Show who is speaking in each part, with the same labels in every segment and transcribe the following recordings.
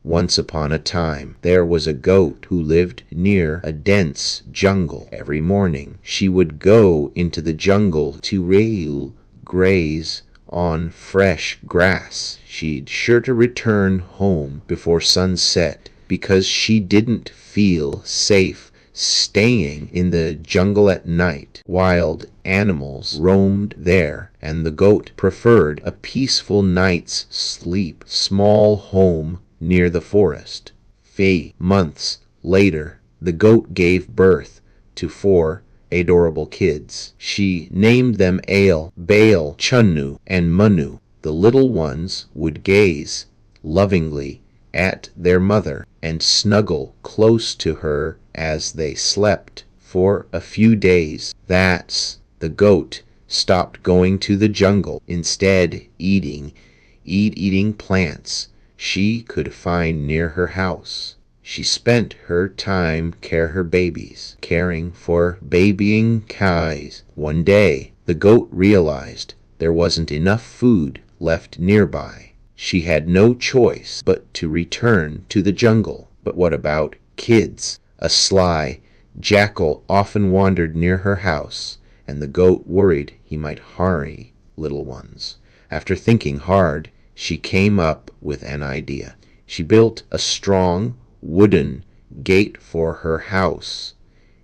Speaker 1: Once upon a time, there was a goat who lived near a dense jungle. Every morning, she would go into the jungle to graze on fresh grass. She'd sure to return home before sunset because she didn't feel safe staying in the jungle at night. Wild animals roamed there, and the goat preferred a peaceful night's sleep, small home near the forest. Months later, the goat gave birth to 4 adorable kids. She named them Ale, Baal, Chunnu, and Munu. The little ones would gaze lovingly at their mother and snuggle close to her as they slept. For a few days, the goat stopped going to the jungle, instead eating plants she could find near her house. She spent her time caring for babying cows. One day, the goat realized there wasn't enough food left nearby. She had no choice but to return to the jungle. But what about kids? A sly jackal often wandered near her house, and the goat worried he might harm little ones. After thinking hard, she came up with an idea. She built a strong wooden gate for her house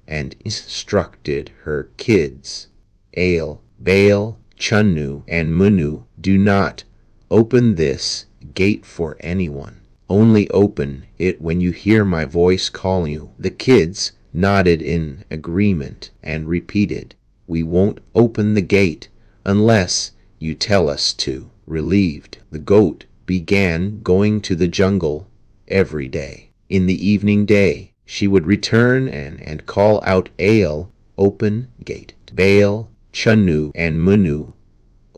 Speaker 1: and instructed her kids, Ale, Baal, Chunnu, and Munu, do not open this gate for anyone. Only open it when you hear my voice calling you. The kids nodded in agreement and repeated, we won't open the gate unless you tell us to. Relieved, the goat began going to the jungle every day. In the evening she would return and call out, Ale, open gate. Baal, Chunnu, and Munu,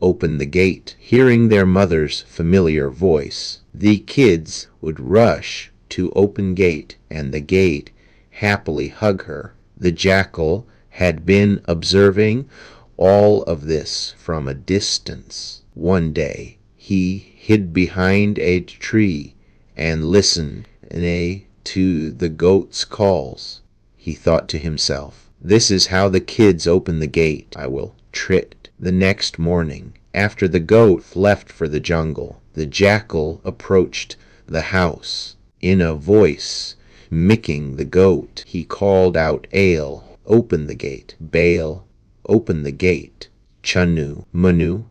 Speaker 1: open the gate. Hearing their mother's familiar voice, the kids would rush to open gate, and the gate happily hug her. The jackal had been observing all of this from a distance. One day, he hid behind a tree and listened to the goat's calls. He thought to himself, this is how the kids open the gate. I will try it. The next morning, after the goat left for the jungle, the jackal approached the house. In a voice mimicking the goat, he called out, Ale, open the gate. Baal, open the gate. Chunnu, Munu,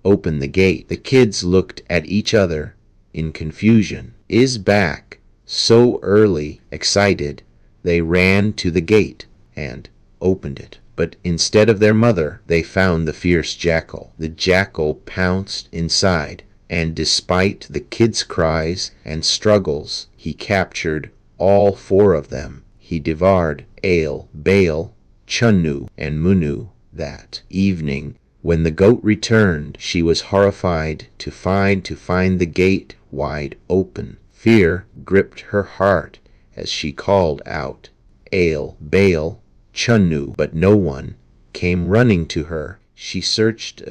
Speaker 1: open the gate. The kids looked at each other in confusion. Is back so early. Excited, they ran to the gate and opened it. But instead of their mother, they found the fierce jackal. The jackal pounced inside, and despite the kids' cries and struggles, he captured all 4 of them. He devoured Ale, Baal, Chunnu, and Munu. That evening, when the goat returned, she was horrified to find the gate wide open. Fear gripped her heart as she called out, Ale, Baal, Chunnu, but no one came running to her. She searched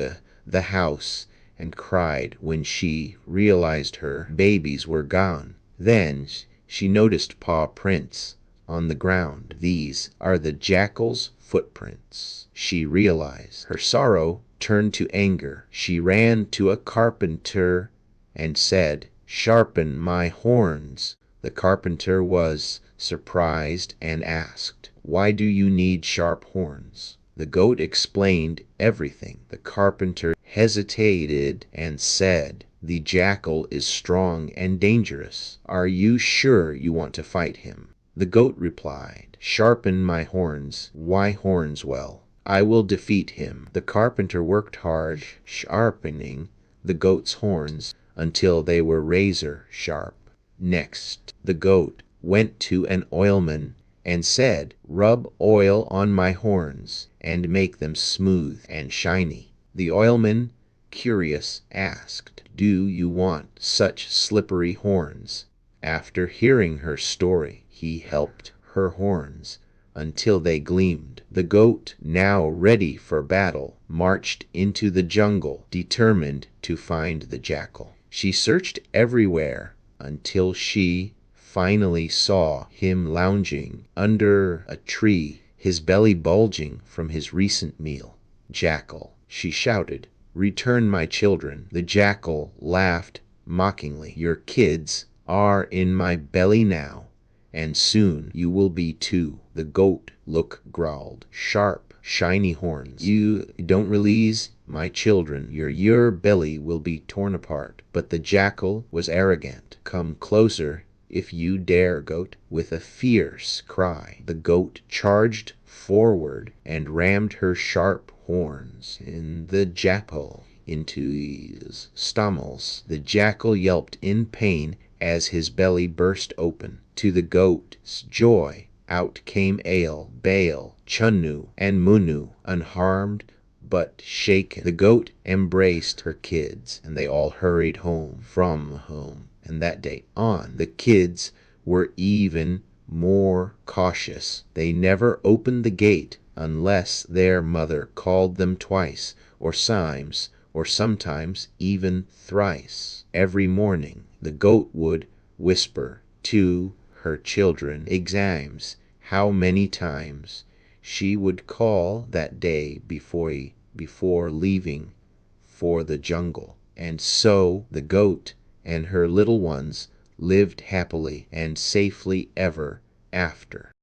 Speaker 1: the house and cried when she realized her babies were gone. Then she noticed paw prints on the ground. These are the jackal's footprints. She realized. Her sorrow turned to anger. She ran to a carpenter and said, Sharpen my horns. The carpenter was surprised and asked, Why do you need sharp horns? The goat explained everything. The carpenter hesitated and said, The jackal is strong and dangerous. Are you sure you want to fight him? The goat replied, Sharpen my horns. Why horns? Well, I will defeat him. The carpenter worked hard, sharpening the goat's horns until they were razor sharp. Next, the goat went to an oilman and said, Rub oil on my horns and make them smooth and shiny. The oilman, curious, asked, Do you want such slippery horns? After hearing her story, he helped her horns until they gleamed. The goat, now ready for battle, marched into the jungle, determined to find the jackal. She searched everywhere until she finally saw him lounging under a tree, his belly bulging from his recent meal. "Jackal," she shouted, "return my children." The jackal laughed mockingly. "Your kids are in my belly now, and soon you will be too." The goat growled, "Sharp, shiny horns. You don't release my children, your belly will be torn apart." But the jackal was arrogant. "Come closer if you dare, goat." With a fierce cry, the goat charged forward and rammed her sharp horns in the jackal into his stomach. The jackal yelped in pain as his belly burst open. To the goat's joy, out came Ale, Baal, Chunnu, and Munu, unharmed but shaken. The goat embraced her kids, and they all hurried from home. And that day on, the kids were even more cautious. They never opened the gate unless their mother called them twice, or sometimes even thrice. Every morning, the goat would whisper to her children exams how many times she would call that day before leaving for the jungle. And so the goat and her little ones lived happily and safely ever after.